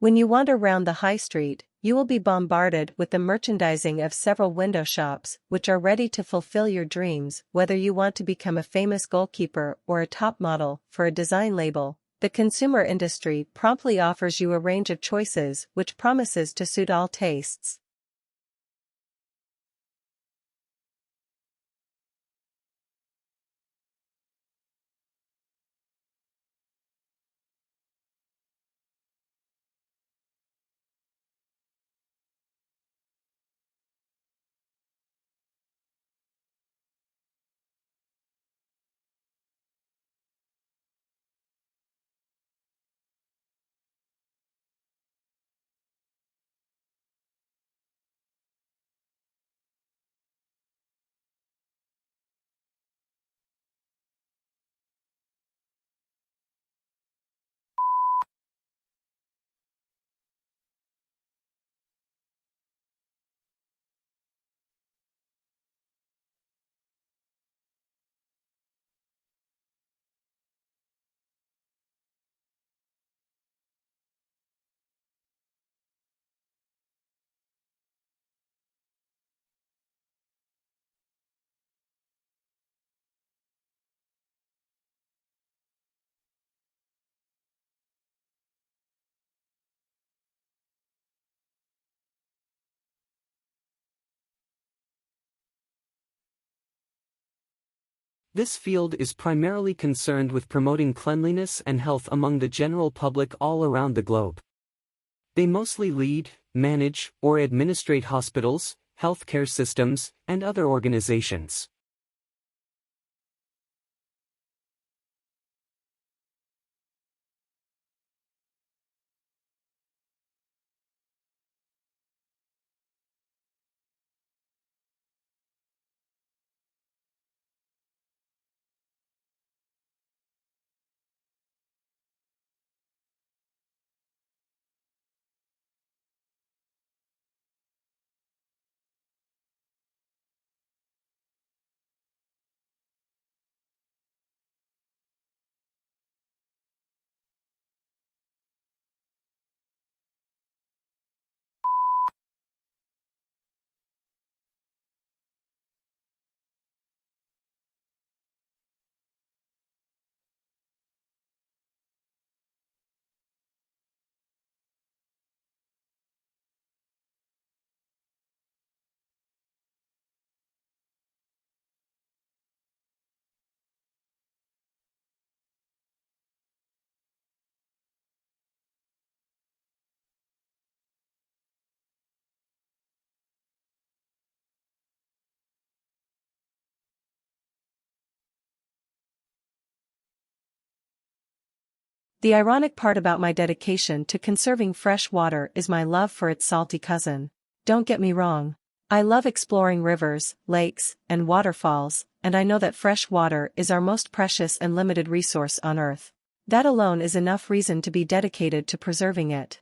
When you wander round the high street, you will be bombarded with the merchandising of several window shops which are ready to fulfill your dreams, whether you want to become a famous goalkeeper or a top model for a design label. The consumer industry promptly offers you a range of choices which promises to suit all tastes. This field is primarily concerned with promoting cleanliness and health among the general public all around the globe. They mostly lead, manage, or administrate hospitals, healthcare systems, and other organizations. The ironic part about my dedication to conserving fresh water is my love for its salty cousin. Don't get me wrong. I love exploring rivers, lakes, and waterfalls, and I know that fresh water is our most precious and limited resource on Earth. That alone is enough reason to be dedicated to preserving it.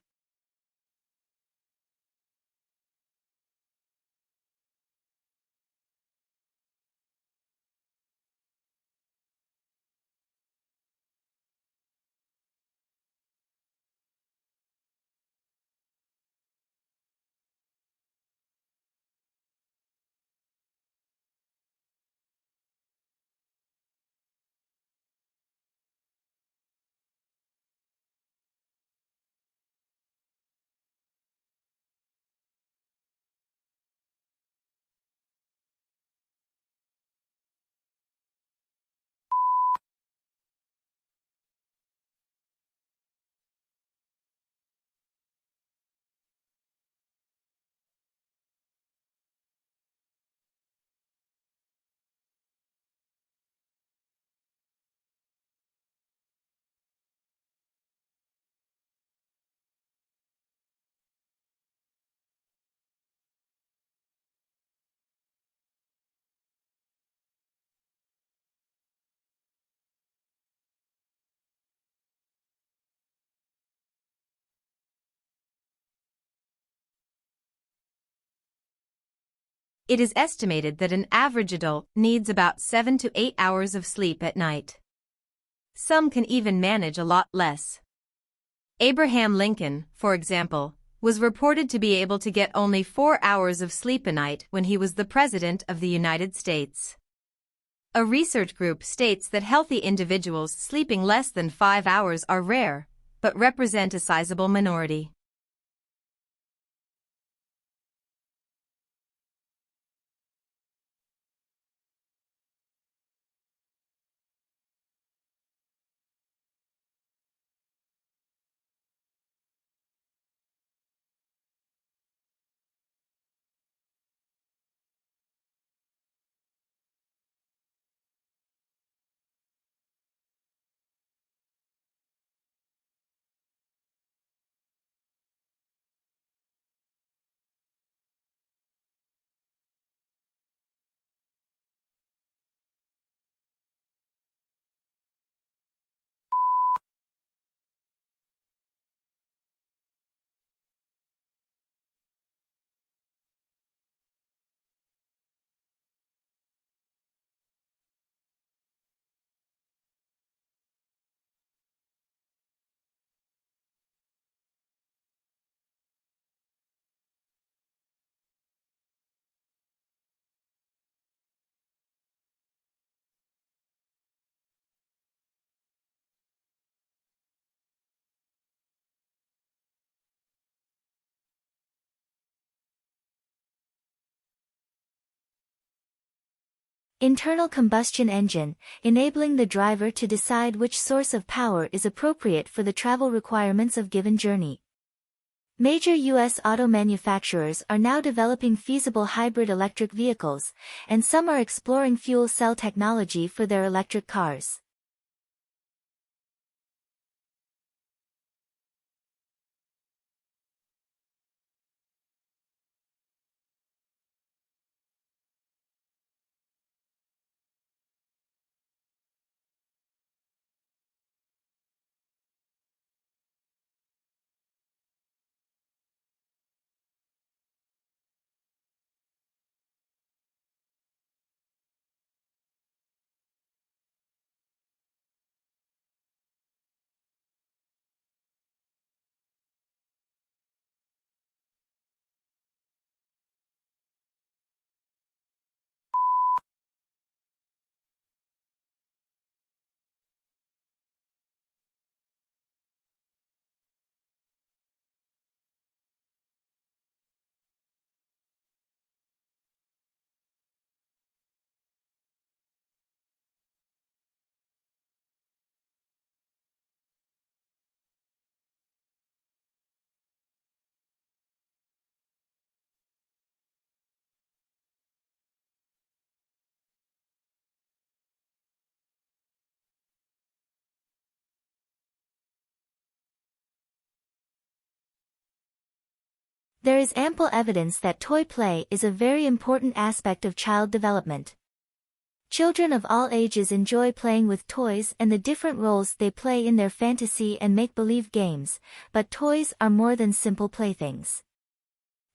It is estimated that an average adult needs about 7 to 8 hours of sleep at night. Some can even manage a lot less. Abraham Lincoln, for example, was reported to be able to get only 4 hours of sleep a night when he was the President of the United States. A research group states that healthy individuals sleeping less than 5 hours are rare, but represent a sizable minority. Internal combustion engine, enabling the driver to decide which source of power is appropriate for the travel requirements of given journey. Major U.S. auto manufacturers are now developing feasible hybrid electric vehicles, and some are exploring fuel cell technology for their electric cars. There is ample evidence that toy play is a very important aspect of child development. Children of all ages enjoy playing with toys and the different roles they play in their fantasy and make-believe games, but toys are more than simple playthings.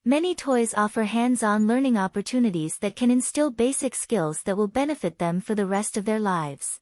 Many toys offer hands-on learning opportunities that can instill basic skills that will benefit them for the rest of their lives.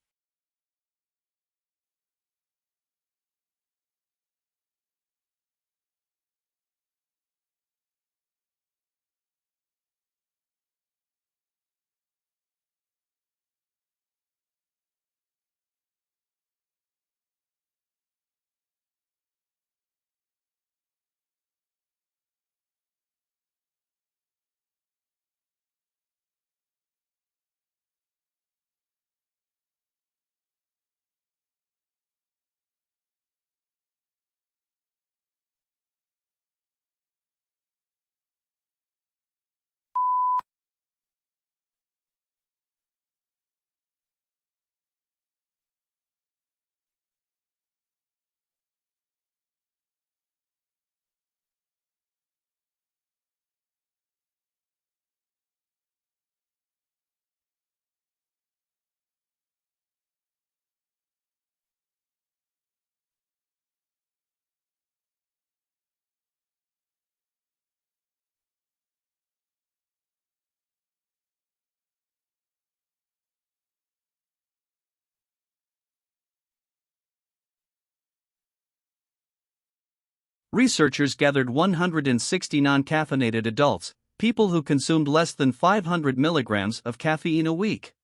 Researchers gathered 160 non-caffeinated adults, people who consumed less than 500 milligrams of caffeine a week.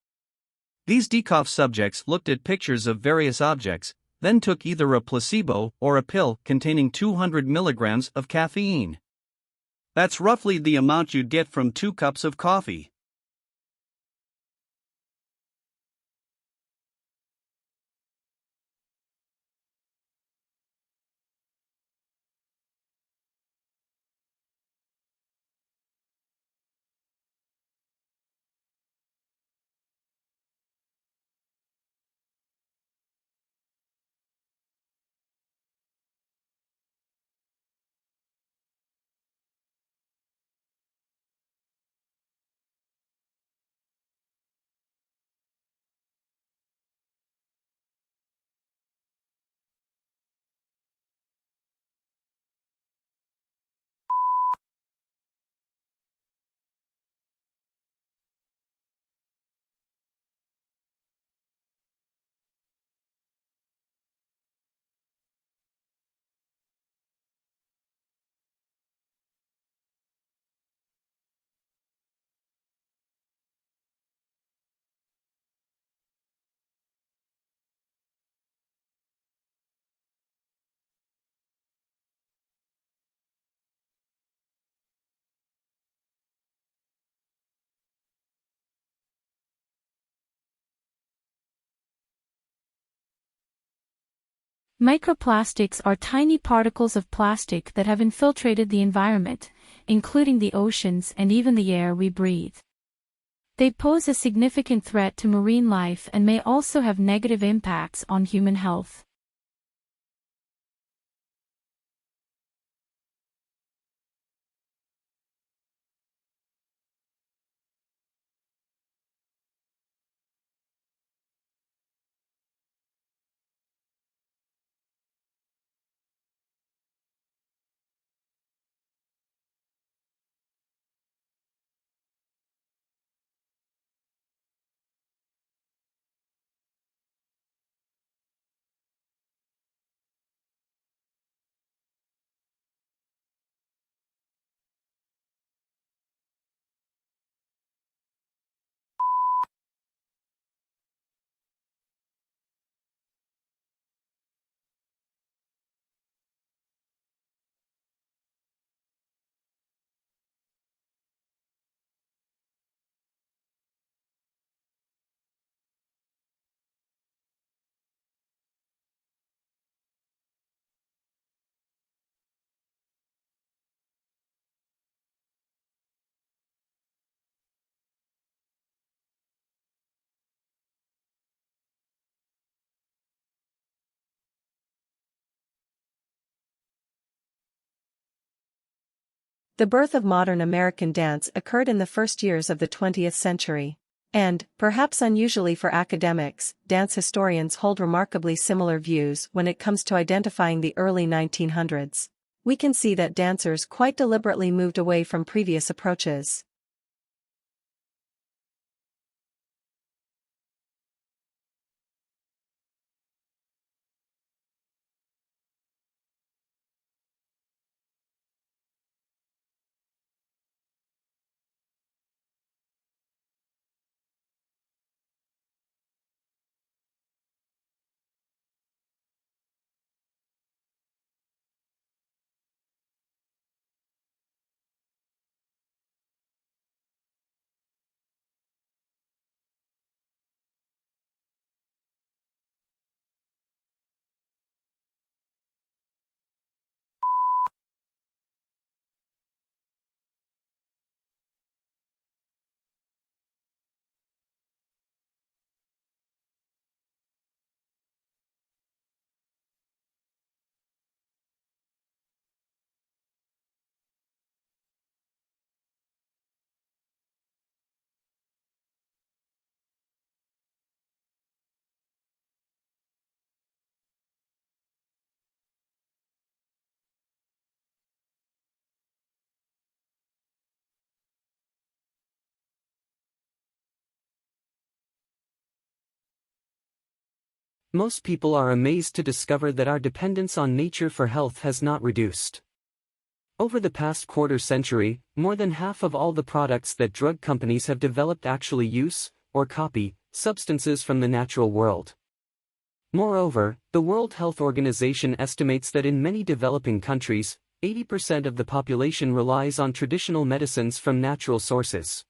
These decaf subjects looked at pictures of various objects, then took either a placebo or a pill containing 200 milligrams of caffeine. That's roughly the amount you'd get from 2 cups of coffee. Microplastics are tiny particles of plastic that have infiltrated the environment, including the oceans and even the air we breathe. They pose a significant threat to marine life and may also have negative impacts on human health. The birth of modern American dance occurred in the first years of the 20th century. And, perhaps unusually for academics, dance historians hold remarkably similar views when it comes to identifying the early 1900s. We can see that dancers quite deliberately moved away from previous approaches. Most people are amazed to discover that our dependence on nature for health has not reduced. Over the past quarter century, more than half of all the products that drug companies have developed actually use, or copy, substances from the natural world. Moreover, the World Health Organization estimates that in many developing countries, 80% of the population relies on traditional medicines from natural sources.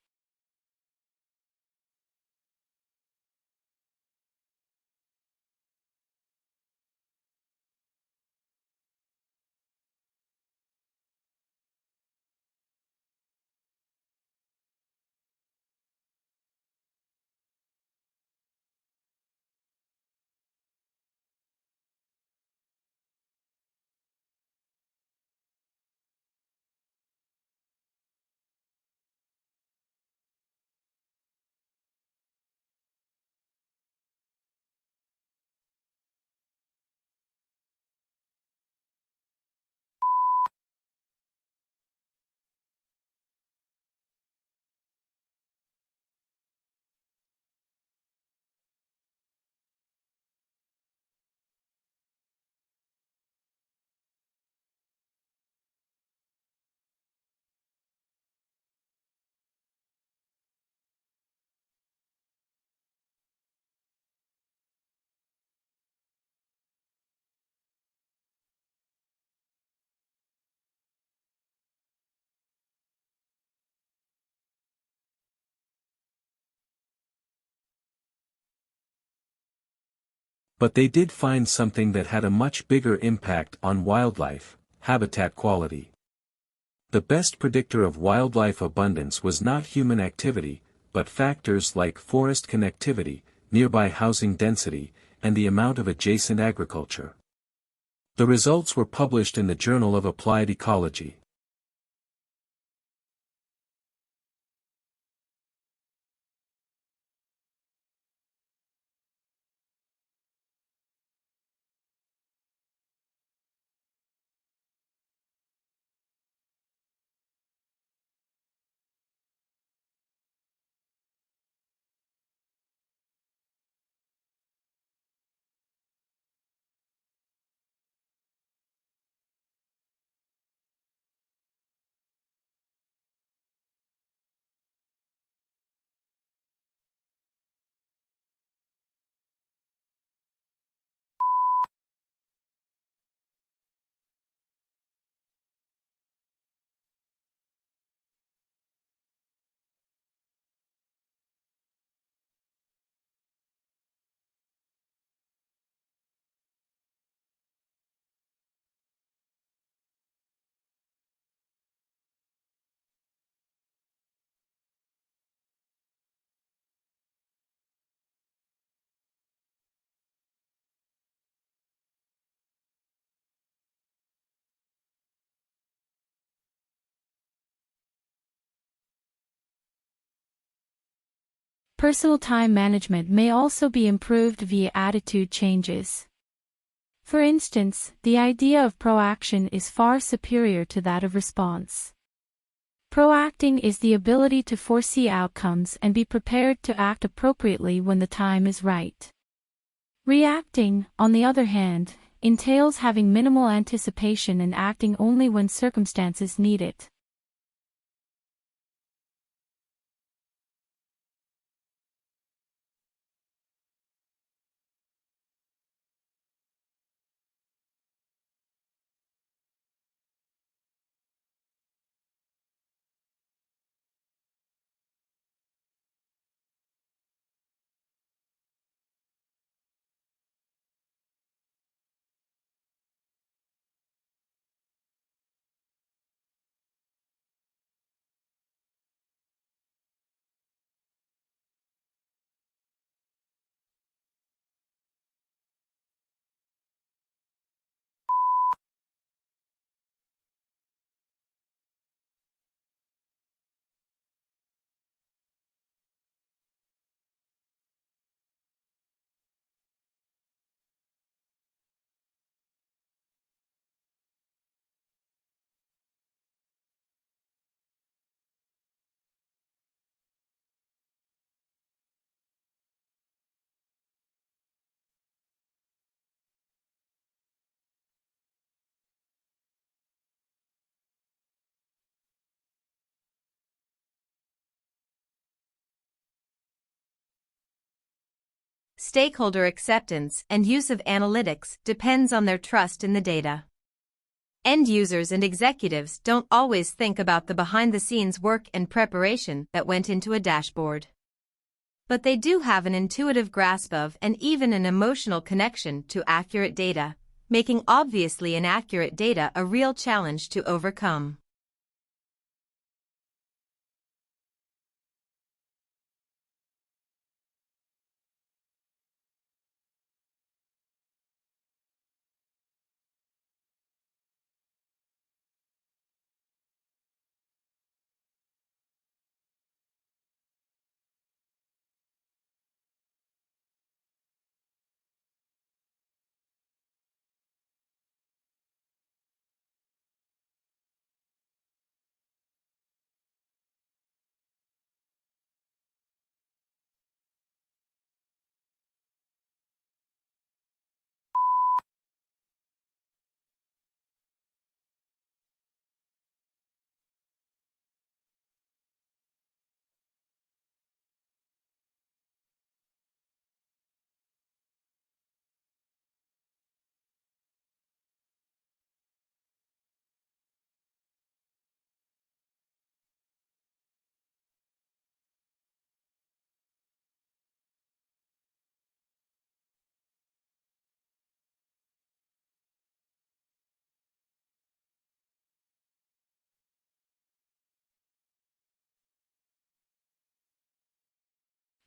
But they did find something that had a much bigger impact on wildlife: habitat quality. The best predictor of wildlife abundance was not human activity, but factors like forest connectivity, nearby housing density, and the amount of adjacent agriculture. The results were published in the Journal of Applied Ecology. Personal time management may also be improved via attitude changes. For instance, the idea of proaction is far superior to that of response. Proacting is the ability to foresee outcomes and be prepared to act appropriately when the time is right. Reacting, on the other hand, entails having minimal anticipation and acting only when circumstances need it. stakeholder acceptance, and use of analytics depends on their trust in the data. End users and executives don't always think about the behind-the-scenes work and preparation that went into a dashboard. But they do have an intuitive grasp of and even an emotional connection to accurate data, making obviously inaccurate data a real challenge to overcome.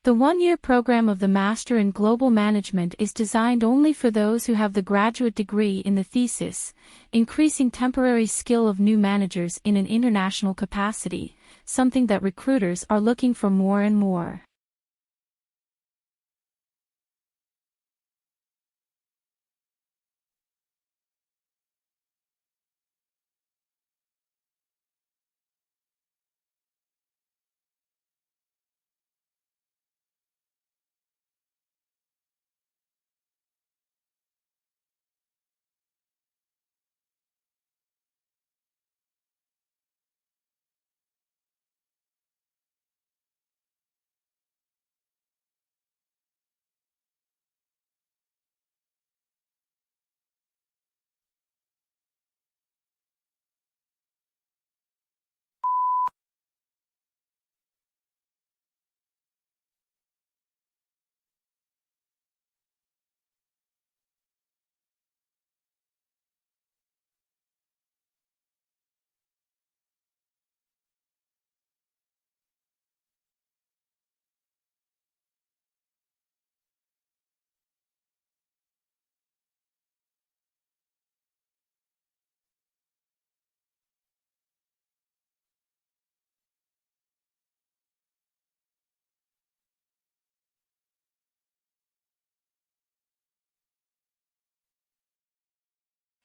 The one-year program of the Master in Global Management is designed only for those who have the graduate degree in the thesis, increasing temporary skill of new managers in an international capacity, something that recruiters are looking for more and more.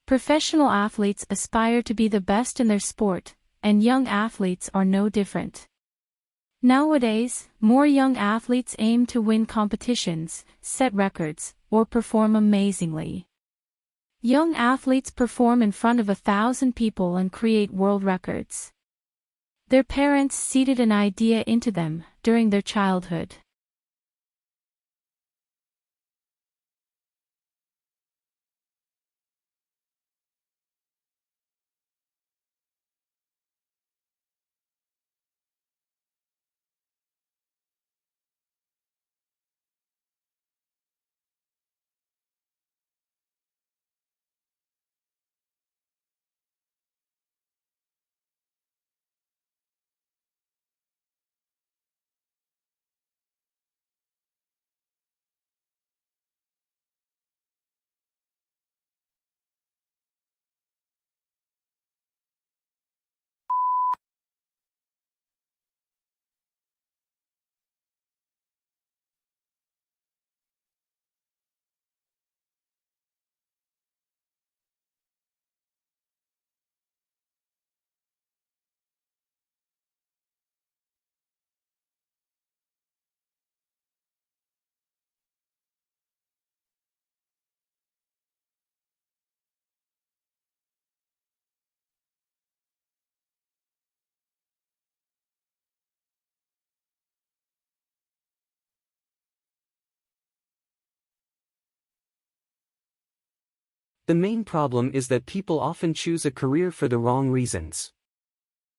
Professional athletes aspire to be the best in their sport, and young athletes are no different. Nowadays, more young athletes aim to win competitions, set records, or perform amazingly. Young athletes perform in front of 1,000 people and create world records. Their parents seeded an idea into them during their childhood. The main problem is that people often choose a career for the wrong reasons.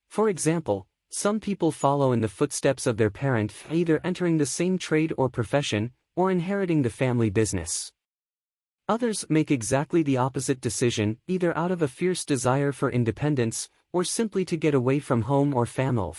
For example, some people follow in the footsteps of their parent, either entering the same trade or profession, or inheriting the family business. Others make exactly the opposite decision, either out of a fierce desire for independence, or simply to get away from home or family.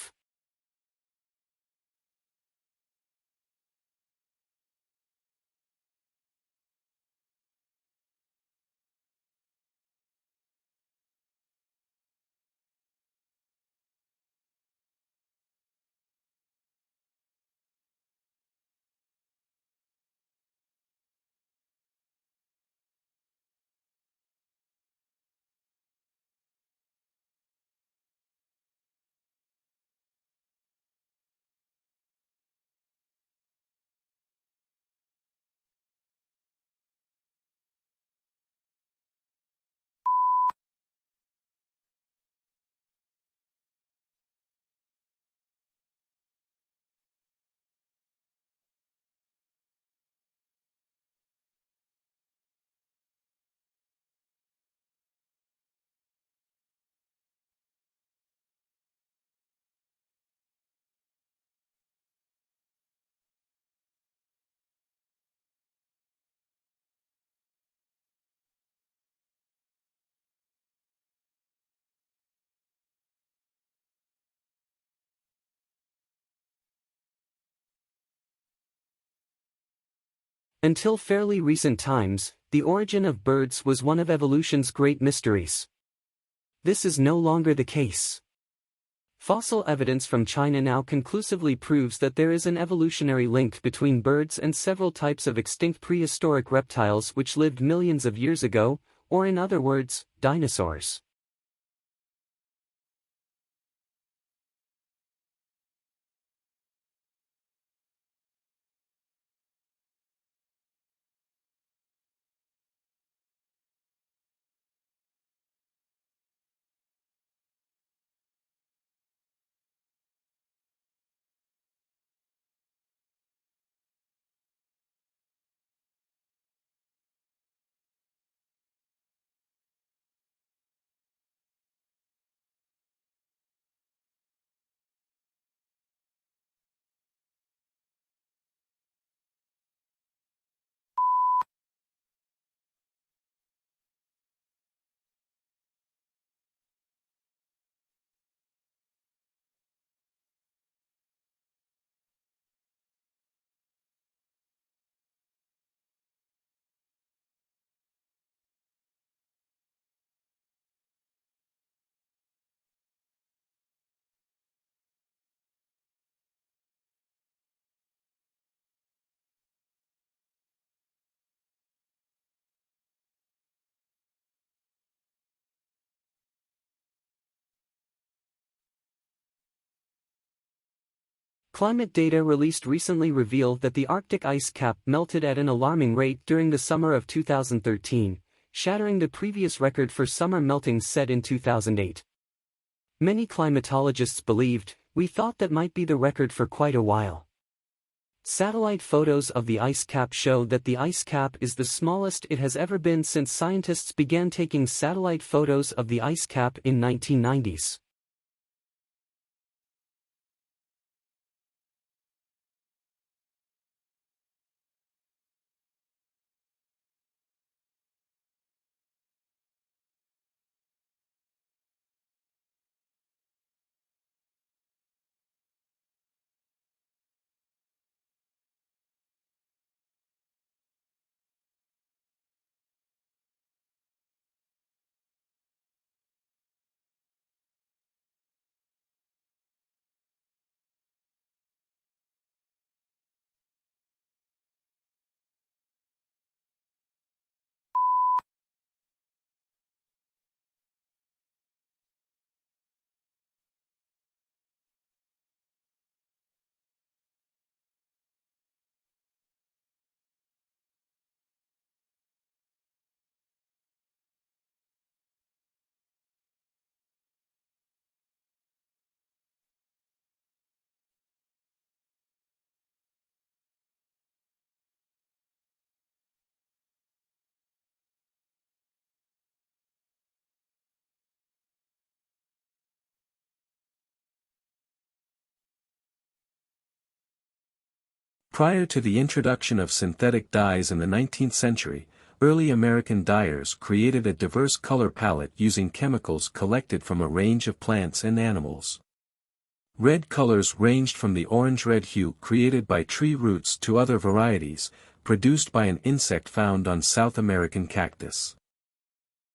Until fairly recent times, the origin of birds was one of evolution's great mysteries. This is no longer the case. Fossil evidence from China now conclusively proves that there is an evolutionary link between birds and several types of extinct prehistoric reptiles which lived millions of years ago, or in other words, dinosaurs. Climate data released recently reveal that the Arctic ice cap melted at an alarming rate during the summer of 2013, shattering the previous record for summer melting set in 2008. Many climatologists believed, "We thought that might be the record for quite a while." Satellite photos of the ice cap show that the ice cap is the smallest it has ever been since scientists began taking satellite photos of the ice cap in 1990s. Prior to the introduction of synthetic dyes in the 19th century, early American dyers created a diverse color palette using chemicals collected from a range of plants and animals. Red colors ranged from the orange-red hue created by tree roots to other varieties, produced by an insect found on South American cactus.